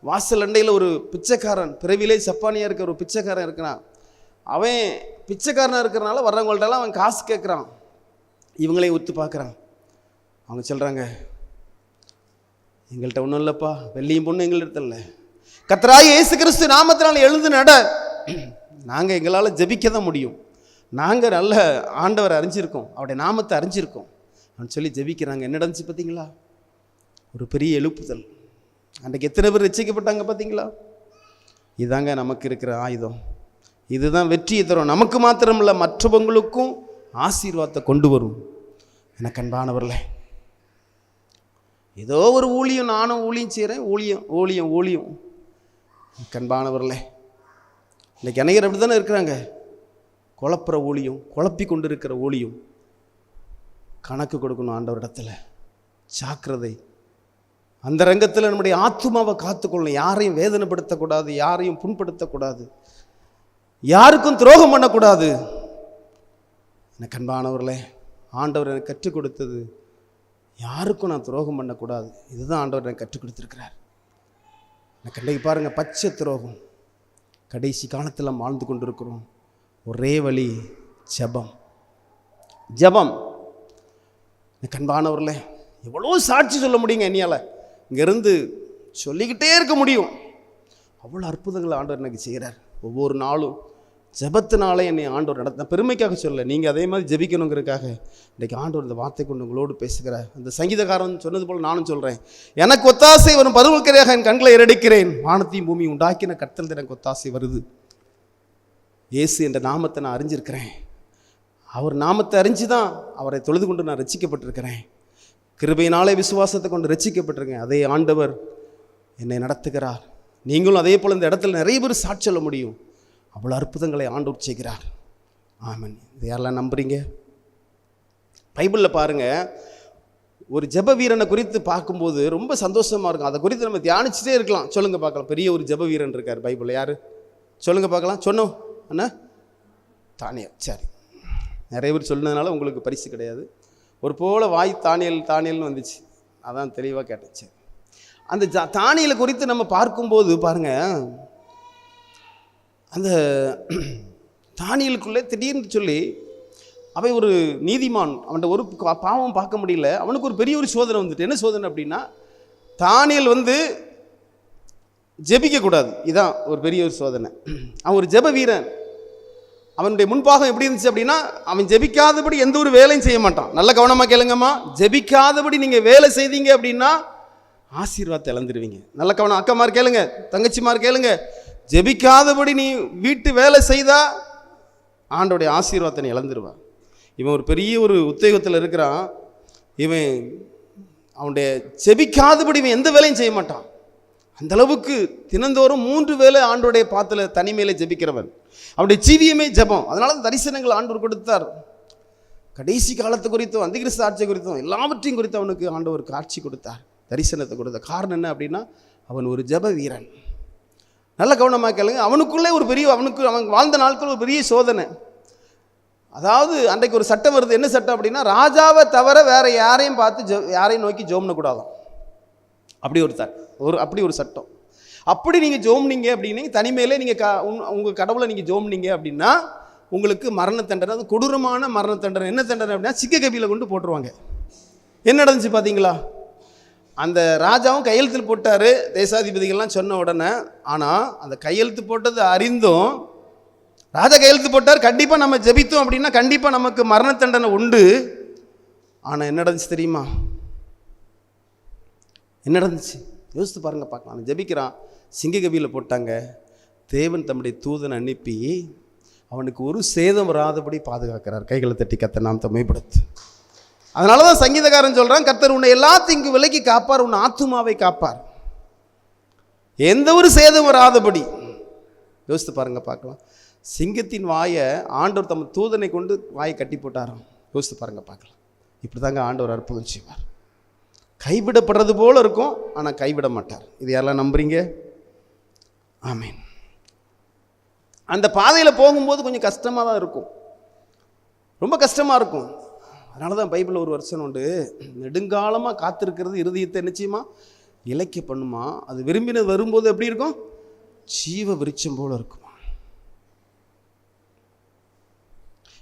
வாசல் அண்டையில் ஒரு பிச்சைக்காரன், பிறவிலே சப்பானியாக இருக்கிற ஒரு பிச்சைக்காரன் இருக்கிறான். அவன் பிச்சைக்காரனாக இருக்கிறனால வர்றவங்கள்ட்டெல்லாம் அவன் காசு கேட்குறான். இவங்களே ஒத்து பார்க்குறான். அவங்க சொல்கிறாங்க, எங்கள்கிட்ட ஒன்றும் இல்லைப்பா, வெள்ளியும் பொண்ணு எங்கள்கிட்ட இல்லை, கர்த்தராகிய இயேசு கிறிஸ்து நாமத்தினால் எழுந்து நட, நாங்கள் எங்களால் ஜெபிக்க தான் முடியும், நாங்கள் நல்ல ஆண்டவரை அறிஞ்சிருக்கோம், அவருடைய நாமத்தை அறிஞ்சிருக்கோம் அப்படின்னு சொல்லி ஜெபிக்கிறாங்க. என்ன நடந்துச்சு பார்த்தீங்களா? ஒரு பெரிய எழுப்புதல். அன்றைக்கு எத்தனை பேர் ரட்சிக்கப்பட்டாங்க பார்த்தீங்களா? இதுதாங்க நமக்கு இருக்கிற ஆயுதம். இதுதான் வெற்றியை தரும். நமக்கு மாத்திரமில்லை, மற்றவங்களுக்கும் ஆசீர்வாதத்தை கொண்டு வரும். எனக்கு அன்பானவர்களே, ஏதோ ஒரு ஊழியம், நானும் ஊழியம் செய்கிறேன், ஊழியம் கண்பானவர்களே, இன்றைக்கி அநேகர் அப்படி தானே இருக்கிறாங்க. குழப்புற ஊழியம், குழப்பி கொண்டு இருக்கிற ஊழியம் கணக்கு கொடுக்கணும் ஆண்டவரிடத்தில். ஜாக்கிரதை. அந்த ரங்கத்தில் நம்முடைய ஆத்துமாவை காத்துக்கொள்ளணும். யாரையும் வேதனைப்படுத்தக்கூடாது, யாரையும் புண்படுத்தக்கூடாது, யாருக்கும் துரோகம் பண்ணக்கூடாது. எனக்கு அன்பானவர்களே, ஆண்டவர் எனக்கு கற்றுக் கொடுத்தது யாருக்கும் நான் துரோகம் பண்ணக்கூடாது. இதுதான் ஆண்டவர் எனக்கு கற்றுக் கொடுத்துருக்கிறார். எனக்கு கண்டைக்கு பாருங்கள், பச்சை துரோகம். கடைசி காலத்தில் வாழ்ந்து கொண்டிருக்கிறோம். ஒரே வழி ஜெபம். ஜெபம். எனக்கு அன்பானவர்களே, எவ்வளோ சாட்சி சொல்ல முடியுங்க என்னையால். இங்கேருந்து சொல்லிக்கிட்டே இருக்க முடியும். அவ்வளோ அற்புதங்களை ஆண்டவர் எனக்கு செய்கிறார். ஒவ்வொரு நாளும் ஜெபத்தினாலே என்னை ஆண்டவர் நடத்த. பெருமைக்காக சொல்ல, நீங்கள் அதே மாதிரி ஜெபிக்கணுங்கிறதுக்காக இன்றைக்கு ஆண்டவர் இந்த வார்த்தை கொண்டு உங்களோடு பேசுகிறார். அந்த சங்கீதக்காரன் சொன்னது போல் நானும் சொல்கிறேன். எனக்கு ஒத்தாசை வரும் பருவக்கரையாக என் கண்களை ஏறெடுக்கிறேன். வானத்தையும் பூமியும் உண்டாக்கின கர்த்தர் எனக்கு ஒத்தாசை வருது. இயேசு என்ற நாமத்தை நான் அறிஞ்சிருக்கிறேன். அவர் நாமத்தை அறிஞ்சு தான் அவரை தொழுது கொண்டு நான் ரட்சிக்கப்பட்டிருக்கிறேன். கிருபையினாலே விசுவாசத்தை கொண்டு ரட்சிக்கப்பட்டிருக்கேன். அதே ஆண்டவர் என்னை நடத்துகிறார். நீங்களும் அதே போல் இந்த இடத்துல நிறைய பேர் சாட்சி சொல்ல முடியும். அவ்வளோ அற்புதங்களை ஆண்டவர் செய்கிறார். ஆமென். இது யாரெல்லாம் நம்புறீங்க? பைபிளில் பாருங்கள், ஒரு ஜெப வீரனை குறித்து பார்க்கும்போது ரொம்ப சந்தோஷமாக இருக்கும். அதை குறித்து நம்ம தியானிச்சுட்டே இருக்கலாம். சொல்லுங்கள் பார்க்கலாம். பெரிய ஒரு ஜெப வீரன் இருக்கார் பைபிளில். யார் சொல்லுங்கள் பார்க்கலாம். சொன்னோம் அண்ணா? தானியேல். சரி, நிறைய பேர் சொன்னதுனால உங்களுக்கு பரிசு கிடையாது. ஒரு போல வாய் தானியல்னு வந்துச்சு. அதான் தெளிவாக கேட்டுச்சு. அந்த தானியலை குறித்து நம்ம பார்க்கும்போது பாருங்கள், அந்த தானியலுக்குள்ளே திடீர்னு சொல்லி அவன் ஒரு நீதிமான், அவன்கிட்ட ஒரு பாவம் பார்க்க முடியல. அவனுக்கு ஒரு பெரிய ஒரு சோதனை வந்துட்டு. என்ன சோதனை அப்படின்னா, தானியல் ஜெபிக்கக்கூடாது. இதுதான் ஒரு பெரிய ஒரு சோதனை. அவன் ஒரு ஜெப வீரன். அவனுடைய முன்பாகம் எப்படி இருந்துச்சு அப்படின்னா, அவன் ஜெபிக்காதபடி எந்த ஒரு வேலையும் செய்ய மாட்டான். நல்ல கவனமாக கேளுங்கம்மா. ஜெபிக்காதபடி நீங்கள் வேலை செய்தீங்க அப்படின்னா ஆசீர்வாதத்தை இழந்துருவீங்க. நல்ல கவனம். அக்கமார் கேளுங்க, தங்கச்சிமார் கேளுங்க. ஜெபிக்காதபடி நீ வீட்டு வேலை செய்தா ஆண்டோடைய ஆசீர்வாதத்தை நீ இழந்துருவான். இவன் ஒரு பெரிய ஒரு உத்தியோகத்தில் இருக்கிறான். இவன் அவனுடைய ஜெபிக்காதபடி இவன் எந்த வேலையும் செய்ய மாட்டான். அந்த அளவுக்கு தினந்தோறும் 3 வேளை ஆண்டோடைய பாத்துல தனிமையில ஜெபிக்கிறவன். அவனுடைய ஜீவியமே ஜெபம். அதனால தரிசனங்கள் ஆண்டவர் கொடுத்தார். கடைசி காலத்து குறித்தும் அந்திகிறிஸ்து ஆட்சி குறித்தும் எல்லாவற்றையும் குறித்து அவனுக்கு ஆண்டவர் காட்சி கொடுத்தார், தரிசனத்தை கொடுத்தார். காரணம் என்ன அப்படின்னா, அவன் ஒரு ஜெப வீரன். நல்ல கவனமாக கேளுங்க. அவனுக்குள்ளே ஒரு பெரிய, அவன் வாழ்ந்த நாட்கள் ஒரு பெரிய சோதனை. அதாவது அன்றைக்கு ஒரு சட்டம் வருது. என்ன சட்டம் அப்படின்னா, ராஜாவை தவிர வேற யாரையும் பார்த்து யாரையும் நோக்கி ஜோம்னக்கூடாதான். அப்படி ஒரு சட்டம். அப்படி நீங்கள் ஜோம்னீங்க அப்படின்னு தனிமையிலே நீங்கள் உங்கள் கடவுளை நீங்கள் ஜோம்னீங்க அப்படின்னா உங்களுக்கு மரண தண்டனை. அது கொடூரமான மரண தண்டனை. என்ன தண்டனை அப்படின்னா, சிங்கக்கபியில் கொண்டு போட்டுருவாங்க. என்ன நடந்துச்சு பார்த்தீங்களா? அந்த ராஜாவும் கையெழுத்து போட்டார், தேசாதிபதிகள்லாம் சொன்ன உடனே. ஆனால் அந்த கையெழுத்து போட்டது அறிந்தும், ராஜா கையெழுத்து போட்டார், கண்டிப்பாக நம்ம ஜெபித்தோம் அப்படின்னா கண்டிப்பாக நமக்கு மரண தண்டனை உண்டு. ஆனால் என்ன நடந்துச்சு தெரியுமா? என்ன நடந்துச்சு யோசித்து பாருங்க, பார்க்கலாம். அவன் ஜெபிக்கிறான், சிங்கக்கபியில் போட்டாங்க. தேவன் தம்முடைய தூதனை அனுப்பி அவனுக்கு ஒரு சேதம் வராதபடி பாதுகாக்கிறார். கைகளை தட்டி கர்த்தர் நாமத்தை மேம்படுத்து. அதனால தான் சங்கீதக்காரன் சொல்கிறான், கர்த்தர் உன்னை எல்லா தீங்கு விலக்கி காப்பார், உன் ஆத்துமாவை காப்பார், எந்த ஒரு சேதம் வராதபடி. யோசித்து பாருங்க, பார்க்கலாம். சிங்கத்தின் வாயை ஆண்டவர் தம் தூதனை கொண்டு வாயை கட்டி போட்டாராம். யோசித்து பாருங்க, பார்க்கலாம். இப்படி தாங்க ஆண்டவர் அற்புதம் செய்வார். கைவிடப்படுறது போல இருக்கும், ஆனால் கைவிட மாட்டார். இது யாரெல்லாம் நம்புறீங்க? ஆமீன். அந்த பாதையில் போகும்போது கொஞ்சம் கஷ்டமாக தான் இருக்கும், ரொம்ப கஷ்டமாக இருக்கும். அதனால தான் பைபிளில் ஒரு வசனம் உண்டு, நெடுங்காலமாக காத்திருக்கிறது இருதயத்தை நிச்சயமாக இலக்கிய பண்ணுமா, அது விரும்பினது வரும்போது எப்படி இருக்கும்? ஜீவ விருட்சம் போல இருக்குமா.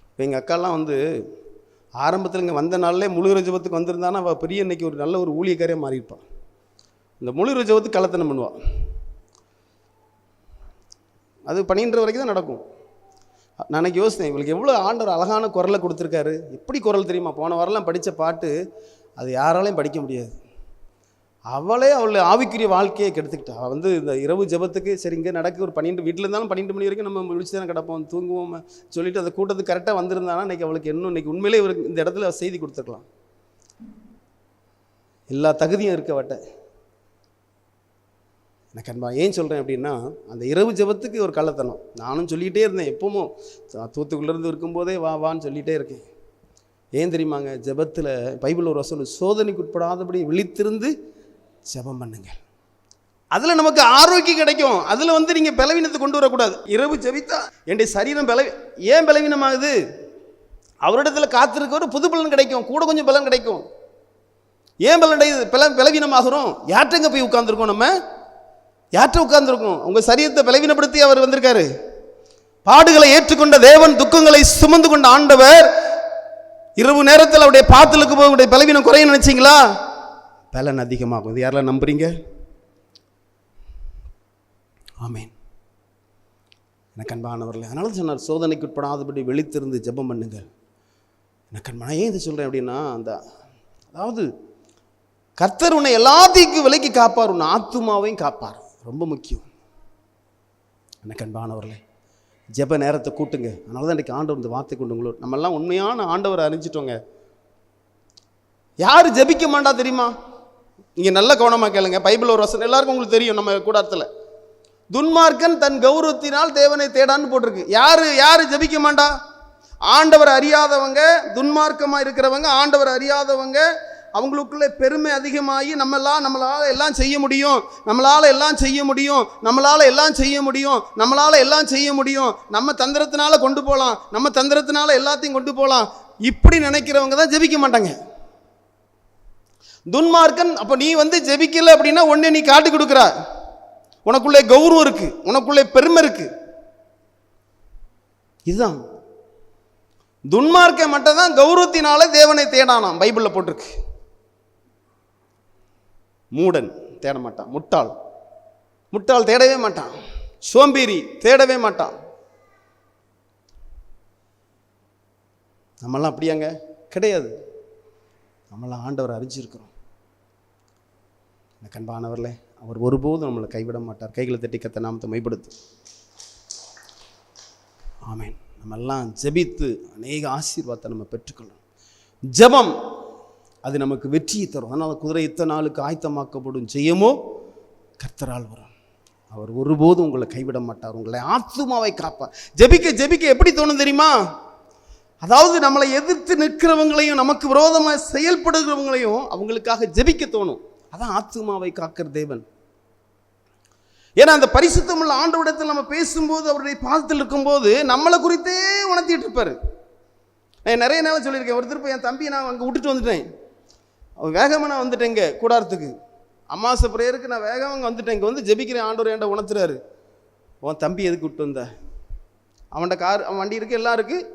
இப்போ எங்கள் அக்காலாம் ஆரம்பத்தில் இங்கே வந்த நாளிலே முழு ரஜபத்துக்கு வந்திருந்தானா அவள் பெரிய இன்னைக்கு ஒரு நல்ல ஒரு ஊழியக்காரியாக மாறியிருப்பாள். இந்த முழு ரஜபத்துக்கு கலத்தனம் பண்ணுவாள். அது பணின்ற வரைக்கும் தான் நடக்கும். நான் அன்றைக்கி யோசித்தேன், இவளுக்கு எவ்வளோ ஆண்டவர் அழகான குரலை கொடுத்துருக்காரு. எப்படி குரல் தெரியுமா? போன வாரம்லாம் படித்த பாட்டு அது யாராலையும் படிக்க முடியாது. அவளே அவளை ஆவிக்குரிய வாழ்க்கையை கெடுத்துக்கிட்டா. அவள் இந்த இரவு ஜபத்துக்கு சரி இங்கே நடக்க ஒரு 12 வீட்டில் இருந்தாலும் 12 மணி வரைக்கும் நம்ம விழிச்சு தானே கிடப்போம், தூங்குவோம் சொல்லிட்டு அந்த கூட்டத்துக்கு கரெக்டாக வந்திருந்தானா இன்றைக்கி அவளுக்கு இன்னைக்கு உண்மையிலே இவருக்கு இந்த இடத்துல செய்தி கொடுத்துருக்கலாம். எல்லா தகுதியும் இருக்க வட்ட எனக்கு அன்பா ஏன் சொல்கிறேன் அப்படின்னா, அந்த இரவு ஜெபத்துக்கு ஒரு கள்ளத்தனம். நானும் சொல்லிகிட்டே இருந்தேன், எப்பவும் தூத்துக்குள்ளேருந்து இருக்கும்போதே வா வான்னு சொல்லிகிட்டே இருக்கேன். ஏன் தெரியுமாங்க, ஜெபத்தில் பைபிள் ஒரு வசனம், சோதனைக்கு உட்படாதபடி விழித்திருந்து ஜெபம் பண்ணுங்க. அதில் நமக்கு ஆரோக்கியம் கிடைக்கும். அதில் நீங்கள் பலவீனத்தை கொண்டு வரக்கூடாது. இரவு ஜெபித்தா என்னுடைய சரீரம் ஏன் பலவீனமாகுது? அவரிடத்தில் காத்திருக்க புது பலன் கிடைக்கும், கூட கொஞ்சம் பலன் கிடைக்கும். ஏன் பலவீனமாகிறோம்? யார்கிட்டங்க போய் உட்கார்ந்துருக்கோம்? நம்ம யார்கிட்ட உட்கார்ந்துருக்கோம்? உங்கள் சரீரத்தை பலவீனப்படுத்தி அவர் வந்திருக்காரு. பாடுகளை ஏற்றுக்கொண்ட தேவன், துக்கங்களை சுமந்து கொண்ட ஆண்டவர், இரவு நேரத்தில் அவருடைய பாத்திலுக்கு போய் பலவீனம் குறைய நினைச்சிங்களா? பலன் அதிகமாகும். இது யாரெல்லாம் நம்புறீங்க? ஆமேன். எனக்கு அன்பானவர்களே, அதனால சொன்னார், சோதனைக்கு உட்படாதபடி விழித்திருந்து ஜெபம் பண்ணுங்கள். எனக்கு அன்பான ஏன் இது சொல்கிறேன் அப்படின்னா, அதாவது கர்த்தர் உன்னை எல்லாத்தையும் விலைக்கு காப்பார், உன் ஆத்துமாவையும் காப்பார். ரொம்ப முக்கியம். எனக்கு அன்பானவர்களே, ஜெப நேரத்தை கூட்டுங்க. அதனால தான் இன்றைக்கி ஆண்டவர் இந்த வார்த்தை கொண்டு உங்களோட நம்மெல்லாம் உண்மையான ஆண்டவரை அறிஞ்சிட்டோங்க. யார் ஜெபிக்க மாட்டா தெரியுமா? நீங்கள் நல்ல கவனமாக கேளுங்க. பைபிள் ஒரு வசனம் எல்லாருக்கும் உங்களுக்கு தெரியும். நம்ம கூடாரத்தில் துன்மார்க்கன் தன் கௌரவத்தினால் தேவனை தேடான்னு போட்டிருக்கு. யாரு ஜெபிக்க மாட்டா? ஆண்டவர் அறியாதவங்க, துன்மார்க்கமாக இருக்கிறவங்க, ஆண்டவர் அறியாதவங்க, அவங்களுக்குள்ளே பெருமை அதிகமாகி நம்மளால் எல்லாம் செய்ய முடியும், நம்ம தந்திரத்தினால கொண்டு போகலாம், நம்ம தந்திரத்தினால எல்லாத்தையும் கொண்டு போகலாம், இப்படி நினைக்கிறவங்க தான் ஜெபிக்க மாட்டாங்க. துன்மார்க்கன். அப்போ நீ ஜெபிக்கல அப்படின்னா ஒன்று நீ காட்டி கொடுக்குற, உனக்குள்ளே கௌரவம் இருக்கு, உனக்குள்ளே பெருமை இருக்கு. இதுதான் துன்மார்க்க மட்டும் தான் கௌரவத்தினால தேவனை தேடானாம், பைபிளில் போட்டிருக்கு. மூடன் தேட மாட்டான், முட்டாள் தேடவே மாட்டான், சோம்பேறி தேடவே மாட்டான். நம்மளாம் அப்படியாங்க? கிடையாது. நம்மளாம் ஆண்டவர் அறிஞ்சிருக்கிறோம். எனக்கு அன்பானவர்களே, அவர் ஒருபோதும் நம்மளை கைவிட மாட்டார். கைகளை தட்டி கர்த்தர் நாமத்தை மைப்படுத்து. ஆமேன். நம்மெல்லாம் ஜெபித்து அநேக ஆசீர்வாதத்தை நம்ம பெற்றுக்கொள்ளணும். ஜெபம் அது நமக்கு வெற்றியை தரும். அதனால் குதிரை இத்தனை நாளுக்கு ஆயத்தமாக்கப்படும் ஜெயமோ கர்த்தரால் வரும். அவர் ஒருபோதும் உங்களை கைவிட மாட்டார், உங்களை ஆத்துமாவை காப்பார். ஜெபிக்க எப்படி தோணும் தெரியுமா? அதாவது நம்மளை எதிர்த்து நிற்கிறவங்களையும், நமக்கு விரோதமாக செயல்படுகிறவங்களையும் அவங்களுக்காக ஜெபிக்க தோணும். அதான் ஆத்துமாவை காக்கிற தேவன். ஏன்னா அந்த பரிசுத்தமுள்ள ஆண்டவரிடத்தில் நம்ம பேசும்போது, அவருடைய பாதத்தில் இருக்கும்போது நம்மளை குறித்தே உணர்த்திட்டு இருப்பாரு. நான் நிறைய நேரம் சொல்லியிருக்கேன். ஒரு திருப்பி என் தம்பியை நான் அங்கே விட்டுட்டு வந்துட்டேன். வேகமாக நான் வந்துட்டேன் இங்கே கூடாரத்துக்கு. அமாவாசை பிரேயருக்கு நான் வேகமாக அங்கே வந்துட்டேன். இங்கே ஜெபிக்கிறேன். ஆண்டவர் என்கிட்ட உணர்த்துறாரு, உன் தம்பி எதுக்கு விட்டு வந்த? அவன் வண்டி இருக்குது, எல்லாம் இருக்குது,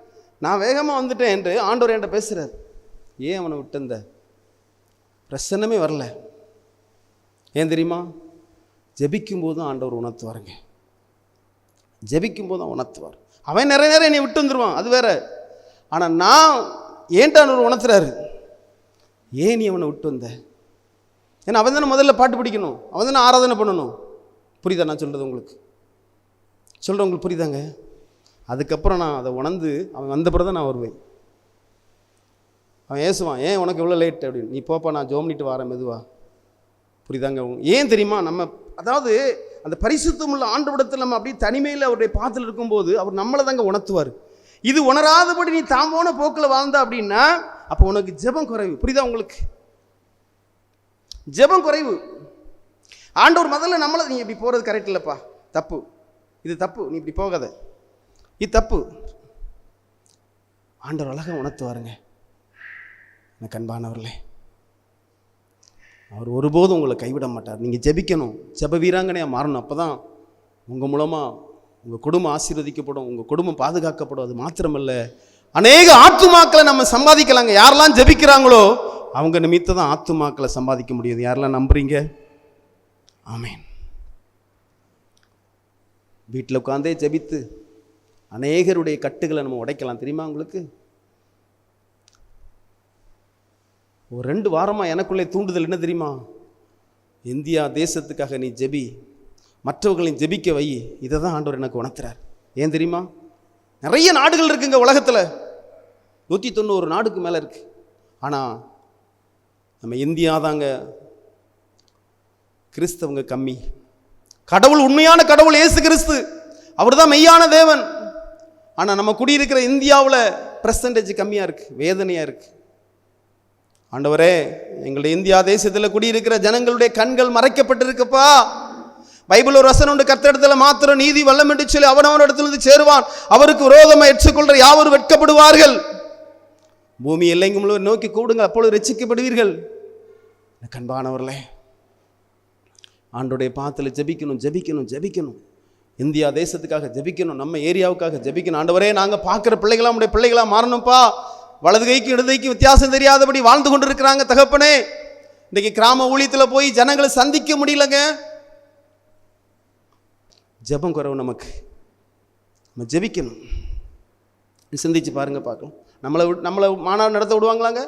நான் வேகமாக வந்துட்டேன் என்று ஆண்டவர் என்கிட்ட பேசுகிறார். ஏன் அவனை விட்டு வந்த? பிரசன்னமே வரல. ஏன் தெரியுமா? ஜெபிக்கும் போதும் ஆண்டவர் உணர்த்துவாருங்க. ஜெபிக்கும் போதும் உணர்த்துவார். அவன் நிறைய நேரம் என்னை விட்டு வந்துடுவான், அது வேற. ஆனால் நான் ஏன்ட்டு ஆண்டவர் உணர்த்துறாரு. ஏன் நீ அவனை விட்டு வந்த? ஏன்னா அவன் தானே முதல்ல பாட்டு பிடிக்கணும், அவன் தானே ஆராதனை பண்ணணும். புரியுதா நான் சொல்கிறது உங்களுக்கு? உங்களுக்கு புரியுதாங்க? அதுக்கப்புறம் நான் அதை உணர்ந்து அவன் வந்த பிறகு தான் நான் வருவேன். அவன் ஏசுவான், ஏன் உனக்கு எவ்வளோ லேட் அப்படின்னு. நீ போப்பா, நான் ஜோம் பண்ணிட்டு வரேன் மெதுவா. புரியுதாங்க? ஏன் தெரியுமா? நம்ம அதாவது அந்த பரிசுத்தமுள்ள ஆண்டவரிடத்தில் நம்ம அப்படியே தனிமையில் அவருடைய பாத்தில் இருக்கும்போது அவர் நம்மளை தாங்க உணர்த்துவார். இது உணராதபடி நீ தாம்போன போக்கில் வாழ்ந்தா அப்படின்னா அப்போ உனக்கு ஜெபம் குறைவு. புரியுதா உங்களுக்கு? ஜெபம் குறைவு. ஆண்டவர் முதல்ல நம்மளை, நீ இப்படி போகிறது கரெக்ட் இல்லைப்பா, தப்பு, இது தப்பு, நீ இப்படி போகாத, இது தப்பு. ஆண்டவர் அழகாக உணர்த்துவாருங்க. எனக்கு அன்பானவர்களே, அவர் ஒருபோதும் உங்களை கைவிட மாட்டார். நீங்கள் ஜெபிக்கணும், ஜெப வீராங்கனையாக மாறணும். அப்போ தான் உங்கள் மூலமாக உங்கள் குடும்பம் ஆசீர்வதிக்கப்படும், உங்கள் குடும்பம் பாதுகாக்கப்படும். அது மாத்திரமல்ல, அநேக ஆத்துமாக்களை நம்ம சம்பாதிக்கலாங்க. யாரெல்லாம் ஜெபிக்கிறாங்களோ அவங்க நிமித்தம் தான் ஆத்துமாக்களை சம்பாதிக்க முடியுது. யாரெல்லாம் நம்புறீங்க? ஆமேன். வீட்டில் உட்காந்தே ஜெபித்து அநேகருடைய கட்டுகளை நம்ம உடைக்கலாம். தெரியுமா உங்களுக்கு? ஒரு 2 வாரமாக எனக்குள்ளே தூண்டுதல் என்ன தெரியுமா? இந்தியா தேசத்துக்காக நீ ஜெபி, மற்றவர்களையும் ஜெபிக்க வை. இதை தான் ஆண்டவர் எனக்கு உணர்த்துறார். ஏன் தெரியுமா? நிறைய நாடுகள் இருக்குங்க உலகத்தில், 190 நாடுக்கு மேலே இருக்கு. ஆனால் நம்ம இந்தியா தாங்க கிறிஸ்தவங்க கம்மி. கடவுள் உண்மையான கடவுள் இயேசு கிறிஸ்து, அவர் தான் மெய்யான தேவன். ஆனால் நம்ம குடியிருக்கிற இந்தியாவில் பெர்சன்டேஜ் கம்மியாக இருக்குது, வேதனையாக இருக்குது. ஆண்டவரே, எங்களுடைய இந்தியா தேசத்தில் குடியிருக்கிற ஜனங்களுடைய கண்கள் மறைக்கப்பட்டிருக்குப்பா. பைபிள் ஒரு வசனம் உண்டு, கர்த்தரிடத்தில் மாத்திரம் நீதி வல்லம் என்று சொல்லி அவனவனிடத்திலிருந்து சேருவான், அவருக்கு விரோதமாக ஏற்றுக்கொள்கிற யாவரும் வெட்கப்படுவார்கள். பூமி எல்லைங்கும் நோக்கி கூடுங்க, அப்பொழுது ரட்சிக்கப்படுவீர்கள். கண்பானவர்களே, ஆண்டோடைய பாத்தில் ஜெபிக்கணும், ஜெபிக்கணும், ஜெபிக்கணும். இந்தியா தேசத்துக்காக ஜெபிக்கணும், நம்ம ஏரியாவுக்காக ஜெபிக்கணும். ஆண்டவரே, நாங்கள் பார்க்குற பிள்ளைகளா நம்முடைய பிள்ளைகளா மாறணும்ப்பா. வலது கைக்கும் இடது கைக்கும் வித்தியாசம் தெரியாதபடி வாழ்ந்து கொண்டு இருக்கிறாங்க தகப்பனே. இன்றைக்கி கிராம ஊழியத்தில் போய் ஜனங்களை சந்திக்க முடியலங்க. ஜெபம் குறைவு நமக்கு. நம்ம ஜெபிக்கணும். சிந்திச்சு பாருங்க, பார்க்கலாம். நம்மளை மாநாடு நடத்த விடுவாங்களாங்க?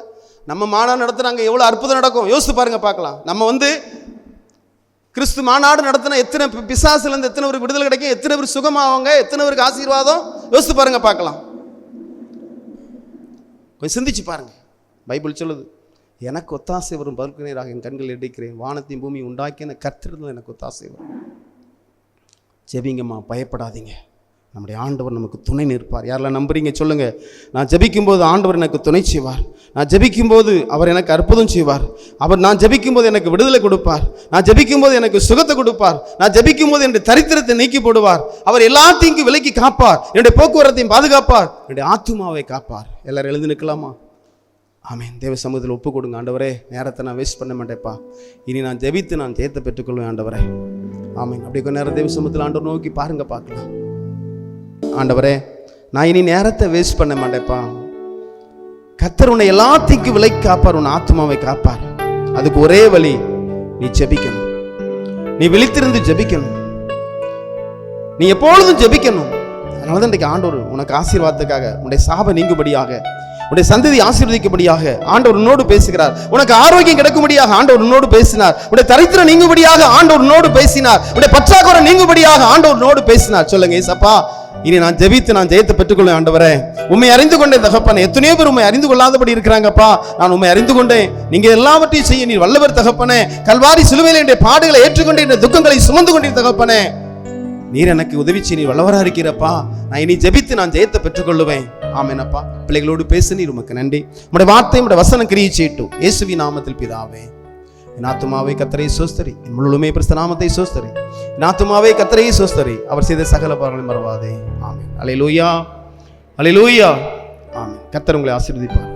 நம்ம மாநாடு நடத்துனாங்க, எவ்வளோ அற்புதம் நடக்கும் யோசித்து பாருங்க, பார்க்கலாம். நம்ம கிறிஸ்து மாநாடு நடத்தினா எத்தனை பிசாசுலேருந்து எத்தனை பேருக்கு விடுதலை கிடைக்கும், எத்தனை பேர் சுகமாவாங்க, எத்தனை பேருக்கு ஆசீர்வாதம் யோசித்து பாருங்க, பார்க்கலாம். கொஞ்சம் சிந்திச்சு பாருங்க. பைபிள் சொல்லுது, எனக்கு ஒத்தாசை வரும் பல்கனராக என் கண்கள் எடுக்கிறேன், வானத்தையும் பூமி உண்டாக்கின கர்த்தரிடத்தில் எனக்கு ஒத்தாசை வரும். ஜெபிங்கம்மா, பயப்படாதீங்க. நம்முடைய ஆண்டவர் நமக்கு துணை நிற்பார். யாரெல்லாம் நம்புறீங்க சொல்லுங்கள். நான் ஜெபிக்கும்போது ஆண்டவர் எனக்கு துணை செய்வார். நான் ஜெபிக்கும்போது அவர் எனக்கு அற்புதம் செய்வார். நான் ஜெபிக்கும்போது எனக்கு விடுதலை கொடுப்பார். நான் ஜெபிக்கும்போது எனக்கு சுகத்தை கொடுப்பார். நான் ஜெபிக்கும்போது என்னுடைய தரித்திரத்தை நீக்கி போடுவார். அவர் எல்லாத்தையும் விலக்கி காப்பார். என்னுடைய போக்குவரத்தையும் பாதுகாப்பார். என்னுடைய ஆத்துமாவை காப்பார். எல்லாரும் எழுந்து நிற்கலாமா? ஆமேன். தேவ சமூகத்தில் ஒப்பு கொடுங்க. ஆண்டவரே, நேரத்தை நான் வேஸ்ட் பண்ண மாட்டேப்பா. இனி நான் ஜெபித்து நான் ஜெயத்தை பெற்றுக்கொள்வேன் ஆண்டவரே. ஆமேன். அப்படி கொஞ்ச நேரம் தேவ சமூகத்தில் ஆண்டவர் நோக்கி பாருங்க, பார்க்கலாம். ஆண்டவரே, நான் இனி நேரத்தை வேஸ்ட் பண்ண மாட்டேப்பா. கர்த்தர் உன்னை எல்லாத்தையும் விலக்கி காப்பார், உன் ஆத்மாவை காப்பார். அதுக்கு ஒரே வழி, நீ ஜெபிக்கணும். நீ விழித்திருந்து ஜெபிக்கணும். நீ எப்பொழுதும் ஜெபிக்கணும். அதனால தான் இன்றைக்கு ஆண்டவர் உனக்கு ஆசீர்வாதத்துக்காக, உன்னுடைய சாப நீங்கும்படியாக, உன்னுடைய சந்ததி ஆசீர்வதிக்கும்படியாக ஆண்டவர் உன்னோடு பேசுகிறார். உனக்கு ஆரோக்கியம் கிடைக்கும்படியாக ஆண்டவர் உன்னோடு பேசினார். உன்னுடைய தரித்திரம் நீங்கும்படியாக ஆண்டவர் உன்னோடு பேசினார். உன்னுடைய பற்றாக்குறை நீங்கும்படியாக ஆண்டவர் உன்னோடு பேசினார். சொல்லுங்க, ஏசப்பா, இனி நான் ஜெபித்து நான் ஜெயத்தை பெற்றுக்கொள்ள ஆண்டவரே. உண்மை அறிந்து கொண்டேன் தகப்பனே. எத்தனையோ பேர் உண்மை அறிந்து கொள்ளாதபடி இருக்கிறாங்கப்பா. நான் உண்மை அறிந்து கொண்டேன். நீங்க எல்லாவற்றையும் செய்ய நீர் வல்லவர் தகப்பனே. கல்வாரி சிலுவையில் என்னுடைய பாடுகளை ஏற்றுக்கொண்டு இந்த துக்கங்களை சுமந்து கொண்டீர் தகப்பனே. நீர் எனக்கு உதவி செய்ய நீர் வல்லவராக இருக்கிறப்பா. நான் இனி ஜெபித்து நான் ஜெயத்தை பெற்றுக்கொள்ளுவேன். ஆமேனப்பா. பிள்ளைகளோடு பேச நீர் உமக்கு நன்றி. உம்முடைய வார்த்தை உம்முடைய வசனம் கிரியை செய்யட்டும். இயேசுவின் நாமத்தில் பிதாவே. என் ஆத்துமாவே கர்த்தரை சோஸ்தரி, என் முழுமே பரிசுத்த நாமத்தை சோஸ்தரி. என் ஆத்துமாவே கர்த்தரை சோஸ்தரி, அவர் செய்த சகல பாவங்களை மறவாதே. ஆமென். அல்லேலூயா, அல்லேலூயா. ஆமென். கர்த்தர் உங்களை ஆசீர்வதிப்பார்.